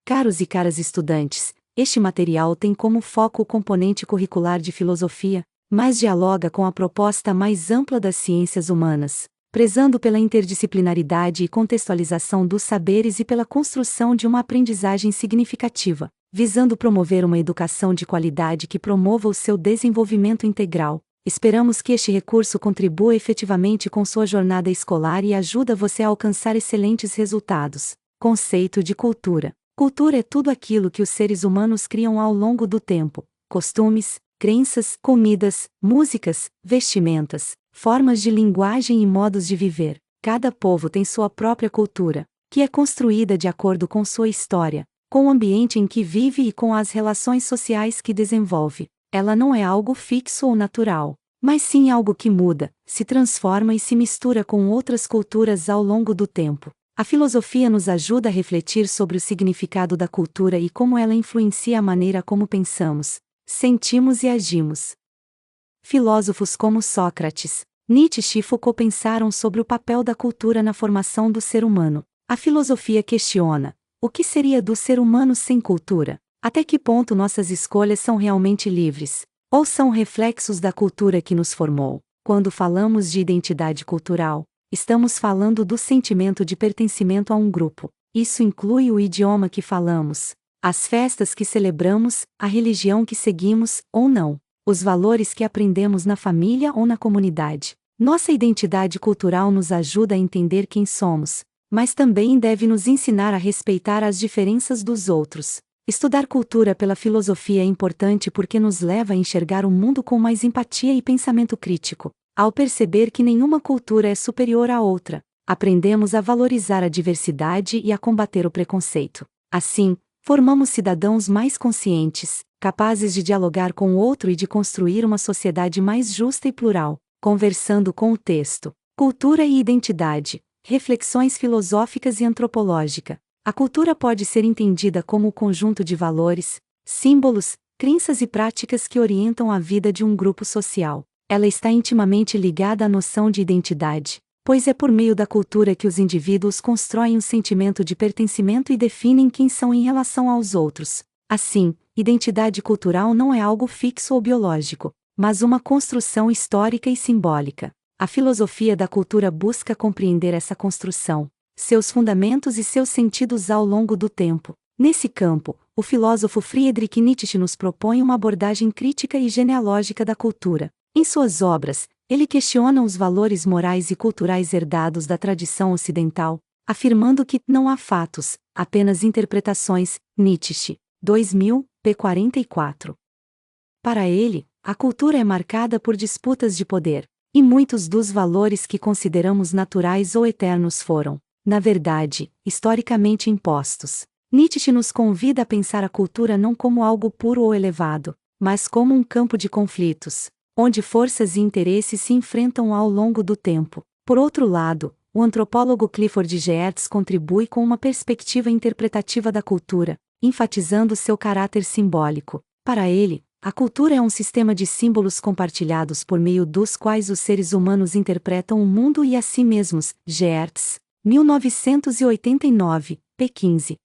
Caros e caras estudantes, este material tem como foco o componente curricular de filosofia, mas dialoga com a proposta mais ampla das ciências humanas, prezando pela interdisciplinaridade e contextualização dos saberes e pela construção de uma aprendizagem significativa, visando promover uma educação de qualidade que promova o seu desenvolvimento integral. Esperamos que este recurso contribua efetivamente com sua jornada escolar e ajude você a alcançar excelentes resultados. Conceito de cultura. Cultura é tudo aquilo que os seres humanos criam ao longo do tempo: costumes, crenças, comidas, músicas, vestimentas, formas de linguagem e modos de viver. Cada povo tem sua própria cultura, que é construída de acordo com sua história, com o ambiente em que vive e com as relações sociais que desenvolve. Ela não é algo fixo ou natural, mas sim algo que muda, se transforma e se mistura com outras culturas ao longo do tempo. A filosofia nos ajuda a refletir sobre o significado da cultura e como ela influencia a maneira como pensamos, sentimos e agimos. Filósofos como Sócrates, Nietzsche e Foucault pensaram sobre o papel da cultura na formação do ser humano. A filosofia questiona: o que seria do ser humano sem cultura? Até que ponto nossas escolhas são realmente livres? Ou são reflexos da cultura que nos formou? Quando falamos de identidade cultural, estamos falando do sentimento de pertencimento a um grupo. Isso inclui o idioma que falamos, as festas que celebramos, a religião que seguimos, ou não, os valores que aprendemos na família ou na comunidade. Nossa identidade cultural nos ajuda a entender quem somos, mas também deve nos ensinar a respeitar as diferenças dos outros. Estudar cultura pela filosofia é importante porque nos leva a enxergar o mundo com mais empatia e pensamento crítico. Ao perceber que nenhuma cultura é superior à outra, aprendemos a valorizar a diversidade e a combater o preconceito. Assim, formamos cidadãos mais conscientes, capazes de dialogar com o outro e de construir uma sociedade mais justa e plural. Conversando com o texto. Cultura e identidade. Reflexões filosóficas e antropológica. A cultura pode ser entendida como o conjunto de valores, símbolos, crenças e práticas que orientam a vida de um grupo social. Ela está intimamente ligada à noção de identidade, pois é por meio da cultura que os indivíduos constroem um sentimento de pertencimento e definem quem são em relação aos outros. Assim, identidade cultural não é algo fixo ou biológico, mas uma construção histórica e simbólica. A filosofia da cultura busca compreender essa construção, seus fundamentos e seus sentidos ao longo do tempo. Nesse campo, o filósofo Friedrich Nietzsche nos propõe uma abordagem crítica e genealógica da cultura. Em suas obras, ele questiona os valores morais e culturais herdados da tradição ocidental, afirmando que não há fatos, apenas interpretações. Nietzsche, 2000, p. 44. Para ele, a cultura é marcada por disputas de poder, e muitos dos valores que consideramos naturais ou eternos foram, na verdade, historicamente impostos. Nietzsche nos convida a pensar a cultura não como algo puro ou elevado, mas como um campo de conflitos, onde forças e interesses se enfrentam ao longo do tempo. Por outro lado, o antropólogo Clifford Geertz contribui com uma perspectiva interpretativa da cultura, enfatizando seu caráter simbólico. Para ele, a cultura é um sistema de símbolos compartilhados por meio dos quais os seres humanos interpretam o mundo e a si mesmos. Geertz, 1989, p. 15.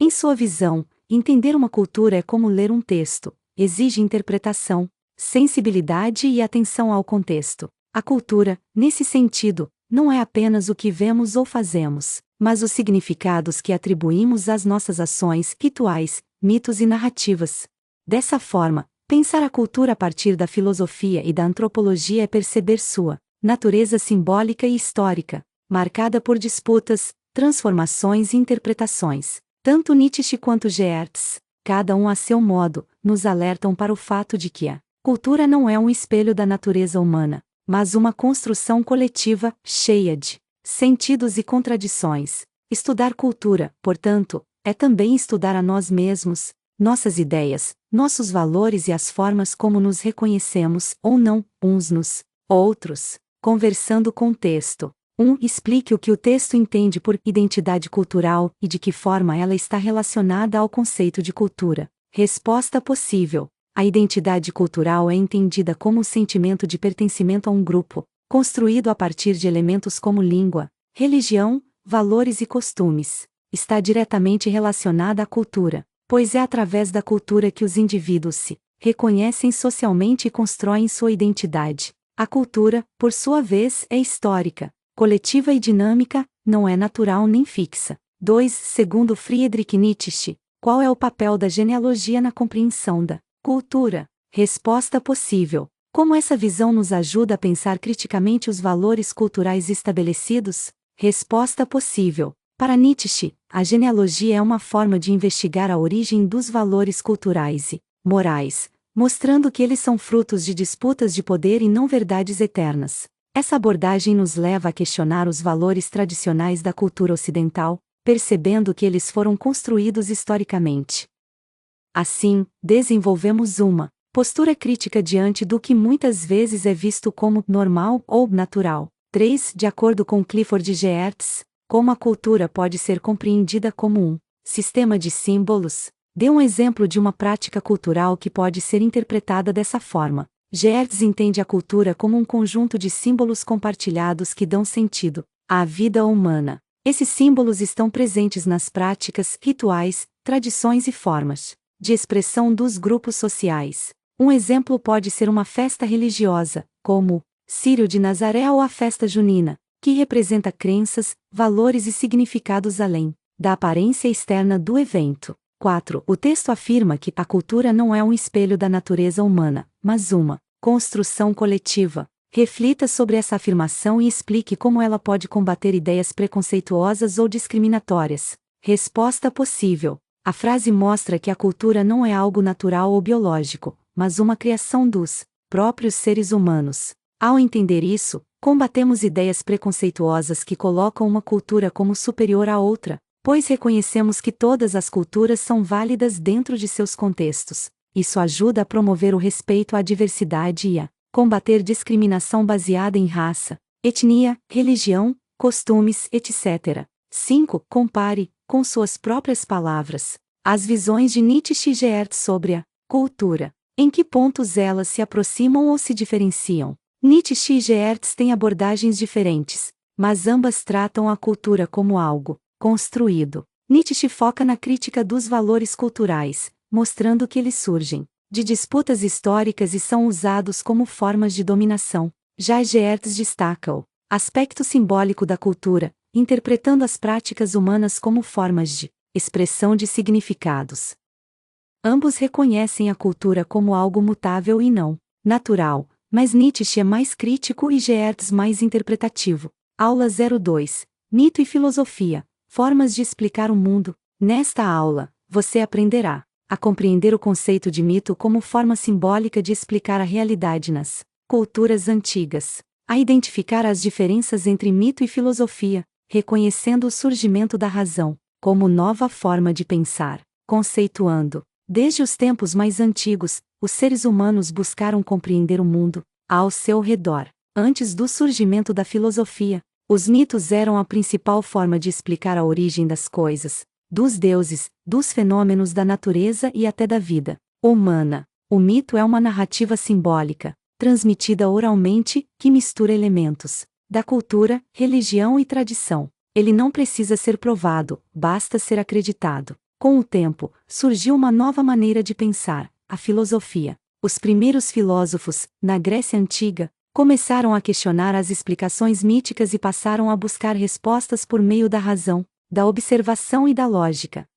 Em sua visão, entender uma cultura é como ler um texto, exige interpretação, sensibilidade e atenção ao contexto. A cultura, nesse sentido, não é apenas o que vemos ou fazemos, mas os significados que atribuímos às nossas ações, rituais, mitos e narrativas. Dessa forma, pensar a cultura a partir da filosofia e da antropologia é perceber sua natureza simbólica e histórica, marcada por disputas, transformações e interpretações. Tanto Nietzsche quanto Geertz, cada um a seu modo, nos alertam para o fato de que a cultura não é um espelho da natureza humana, mas uma construção coletiva, cheia de sentidos e contradições. Estudar cultura, portanto, é também estudar a nós mesmos, nossas ideias, nossos valores e as formas como nos reconhecemos, ou não, uns nos outros. Conversando com o texto. 1. Explique o que o texto entende por identidade cultural e de que forma ela está relacionada ao conceito de cultura. Resposta possível. A identidade cultural é entendida como o sentimento de pertencimento a um grupo, construído a partir de elementos como língua, religião, valores e costumes. está diretamente relacionada à cultura, pois é através da cultura que os indivíduos se reconhecem socialmente e constroem sua identidade. A cultura, por sua vez, é histórica, coletiva e dinâmica, não é natural nem fixa. 2. Segundo Friedrich Nietzsche, qual é o papel da genealogia na compreensão da cultura? Resposta possível. Como essa visão nos ajuda a pensar criticamente os valores culturais estabelecidos? Resposta possível. Para Nietzsche, a genealogia é uma forma de investigar a origem dos valores culturais e morais, mostrando que eles são frutos de disputas de poder e não verdades eternas. Essa abordagem nos leva a questionar os valores tradicionais da cultura ocidental, percebendo que eles foram construídos historicamente. Assim, desenvolvemos uma postura crítica diante do que muitas vezes é visto como normal ou natural. 3. De acordo com Clifford Geertz, como a cultura pode ser compreendida como um sistema de símbolos? Dê um exemplo de uma prática cultural que pode ser interpretada dessa forma. Geertz entende a cultura como um conjunto de símbolos compartilhados que dão sentido à vida humana. Esses símbolos estão presentes nas práticas, rituais, tradições e formas de expressão dos grupos sociais. Um exemplo pode ser uma festa religiosa, como Círio de Nazaré ou a festa junina, que representa crenças, valores e significados além da aparência externa do evento. 4. O texto afirma que a cultura não é um espelho da natureza humana, mas uma construção coletiva. Reflita sobre essa afirmação e explique como ela pode combater ideias preconceituosas ou discriminatórias. Resposta possível. A frase mostra que a cultura não é algo natural ou biológico, mas uma criação dos próprios seres humanos. Ao entender isso, combatemos ideias preconceituosas que colocam uma cultura como superior à outra, pois reconhecemos que todas as culturas são válidas dentro de seus contextos. Isso ajuda a promover o respeito à diversidade e a combater discriminação baseada em raça, etnia, religião, costumes, etc. 5. Compare, com suas próprias palavras, as visões de Nietzsche e Geertz sobre a cultura. Em que pontos elas se aproximam ou se diferenciam? Nietzsche e Geertz têm abordagens diferentes, mas ambas tratam a cultura como algo construído. Nietzsche foca na crítica dos valores culturais, mostrando que eles surgem de disputas históricas e são usados como formas de dominação. Já Geertz destaca o aspecto simbólico da cultura, interpretando as práticas humanas como formas de expressão de significados. Ambos reconhecem a cultura como algo mutável e não natural, mas Nietzsche é mais crítico e Geertz mais interpretativo. Aula 02. Mito e filosofia. Formas de explicar o mundo. Nesta aula, você aprenderá a compreender o conceito de mito como forma simbólica de explicar a realidade nas culturas antigas, a identificar as diferenças entre mito e filosofia, reconhecendo o surgimento da razão como nova forma de pensar, conceituando. Desde os tempos mais antigos, os seres humanos buscaram compreender o mundo ao seu redor. Antes do surgimento da filosofia, os mitos eram a principal forma de explicar a origem das coisas, dos deuses, dos fenômenos da natureza e até da vida humana. O mito é uma narrativa simbólica, transmitida oralmente, que mistura elementos da cultura, religião e tradição. Ele não precisa ser provado, basta ser acreditado. Com o tempo, surgiu uma nova maneira de pensar, a filosofia. Os primeiros filósofos, na Grécia Antiga, começaram a questionar as explicações míticas e passaram a buscar respostas por meio da razão, da observação e da lógica.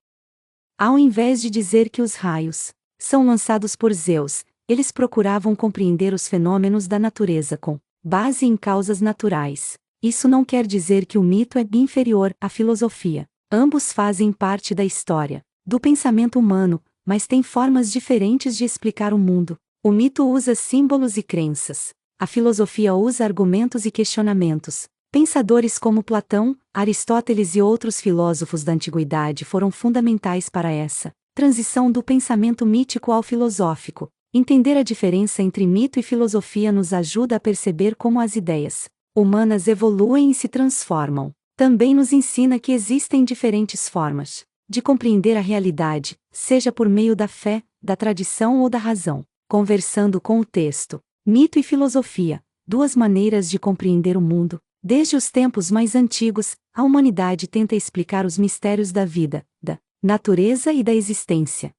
Ao invés de dizer que os raios são lançados por Zeus, eles procuravam compreender os fenômenos da natureza com base em causas naturais. Isso não quer dizer que o mito é inferior à filosofia. Ambos fazem parte da história, do pensamento humano, mas têm formas diferentes de explicar o mundo. O mito usa símbolos e crenças. A filosofia usa argumentos e questionamentos. Pensadores como Platão, Aristóteles e outros filósofos da antiguidade foram fundamentais para essa transição do pensamento mítico ao filosófico. Entender a diferença entre mito e filosofia nos ajuda a perceber como as ideias humanas evoluem e se transformam. Também nos ensina que existem diferentes formas de compreender a realidade, seja por meio da fé, da tradição ou da razão. Conversando com o texto. Mito e filosofia, duas maneiras de compreender o mundo. Desde os tempos mais antigos, a humanidade tenta explicar os mistérios da vida, da natureza e da existência.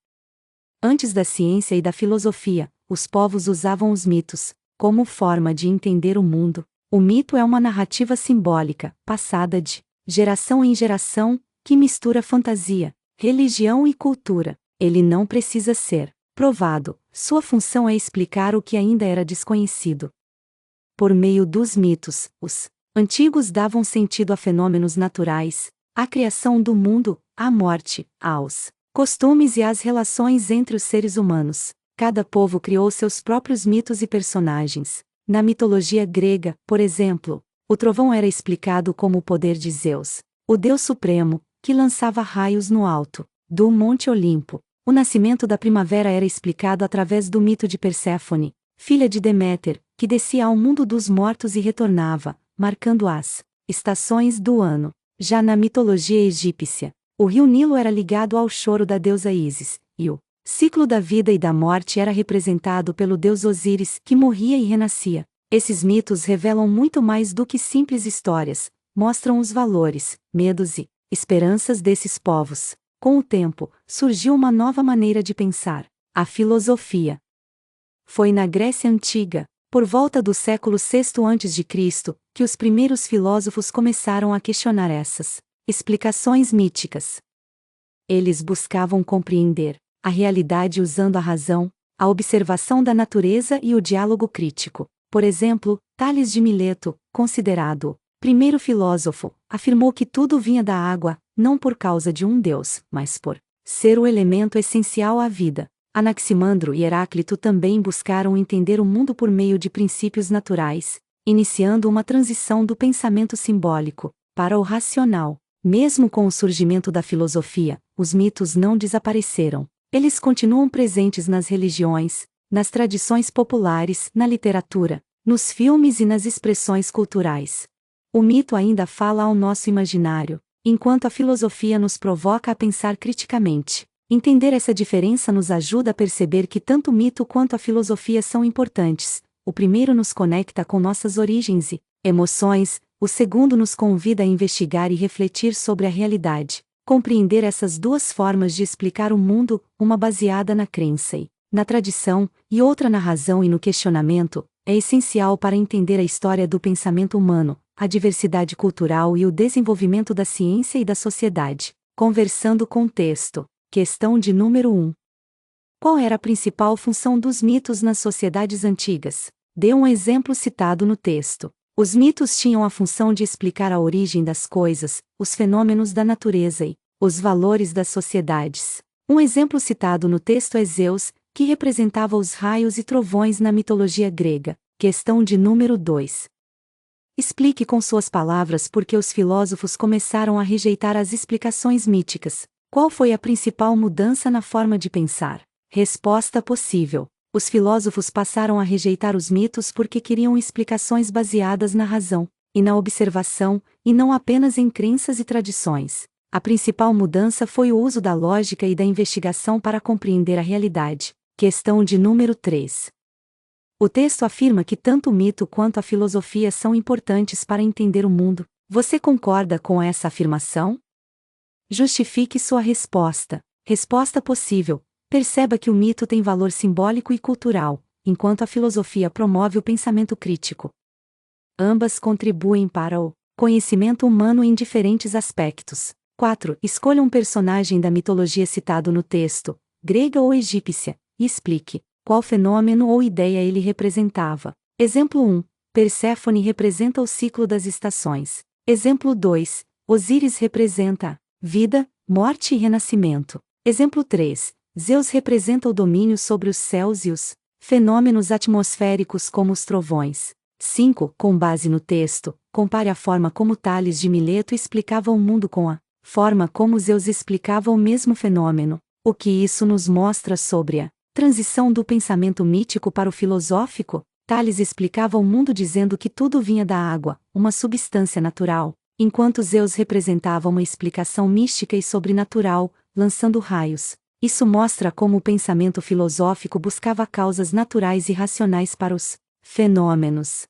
Antes da ciência e da filosofia, os povos usavam os mitos como forma de entender o mundo. O mito é uma narrativa simbólica, passada de geração em geração, que mistura fantasia, religião e cultura. Ele não precisa ser provado, sua função é explicar o que ainda era desconhecido. Por meio dos mitos, os antigos davam sentido a fenômenos naturais, à criação do mundo, à morte, aos costumes e às relações entre os seres humanos. Cada povo criou seus próprios mitos e personagens. Na mitologia grega, por exemplo, o trovão era explicado como o poder de Zeus, o deus supremo, que lançava raios no alto do Monte Olimpo. O nascimento da primavera era explicado através do mito de Perséfone, filha de Deméter, que descia ao mundo dos mortos e retornava, marcando as estações do ano. Já na mitologia egípcia, o rio Nilo era ligado ao choro da deusa Ísis, e o ciclo da vida e da morte era representado pelo deus Osíris, que morria e renascia. Esses mitos revelam muito mais do que simples histórias, mostram os valores, medos e esperanças desses povos. Com o tempo, surgiu uma nova maneira de pensar: a filosofia. Foi na Grécia Antiga, por volta do século VI a.C., que os primeiros filósofos começaram a questionar essas explicações míticas. Eles buscavam compreender a realidade usando a razão, a observação da natureza e o diálogo crítico. Por exemplo, Tales de Mileto, considerado o primeiro filósofo, afirmou que tudo vinha da água, não por causa de um deus, mas por ser o elemento essencial à vida. Anaximandro e Heráclito também buscaram entender o mundo por meio de princípios naturais, iniciando uma transição do pensamento simbólico para o racional. Mesmo com o surgimento da filosofia, os mitos não desapareceram. Eles continuam presentes nas religiões, nas tradições populares, na literatura, nos filmes e nas expressões culturais. O mito ainda fala ao nosso imaginário, enquanto a filosofia nos provoca a pensar criticamente. Entender essa diferença nos ajuda a perceber que tanto o mito quanto a filosofia são importantes. O primeiro nos conecta com nossas origens e emoções, o segundo nos convida a investigar e refletir sobre a realidade. Compreender essas duas formas de explicar o mundo, uma baseada na crença e na tradição, e outra na razão e no questionamento, é essencial para entender a história do pensamento humano, a diversidade cultural e o desenvolvimento da ciência e da sociedade. Conversando com o texto. Questão de número 1. Qual era a principal função dos mitos nas sociedades antigas? Dê um exemplo citado no texto. Os mitos tinham a função de explicar a origem das coisas, os fenômenos da natureza e os valores das sociedades. Um exemplo citado no texto é Zeus, que representava os raios e trovões na mitologia grega. Questão de número 2. Explique com suas palavras por que os filósofos começaram a rejeitar as explicações míticas. Qual foi a principal mudança na forma de pensar? Resposta possível. Os filósofos passaram a rejeitar os mitos porque queriam explicações baseadas na razão e na observação, e não apenas em crenças e tradições. A principal mudança foi o uso da lógica e da investigação para compreender a realidade. Questão de número 3. O texto afirma que tanto o mito quanto a filosofia são importantes para entender o mundo. Você concorda com essa afirmação? Justifique sua resposta. Resposta possível. Perceba que o mito tem valor simbólico e cultural, enquanto a filosofia promove o pensamento crítico. Ambas contribuem para o conhecimento humano em diferentes aspectos. 4. Escolha um personagem da mitologia citado no texto, grega ou egípcia, e explique qual fenômeno ou ideia ele representava. Exemplo 1. Perséfone representa o ciclo das estações. Exemplo 2. Osíris representa vida, morte e renascimento. Exemplo 3. Zeus representa o domínio sobre os céus e os fenômenos atmosféricos como os trovões. 5. Com base no texto, compare a forma como Tales de Mileto explicava o mundo com a forma como Zeus explicava o mesmo fenômeno. O que isso nos mostra sobre a transição do pensamento mítico para o filosófico? Tales explicava o mundo dizendo que tudo vinha da água, uma substância natural, enquanto Zeus representava uma explicação mística e sobrenatural, lançando raios. Isso mostra como o pensamento filosófico buscava causas naturais e racionais para os fenômenos.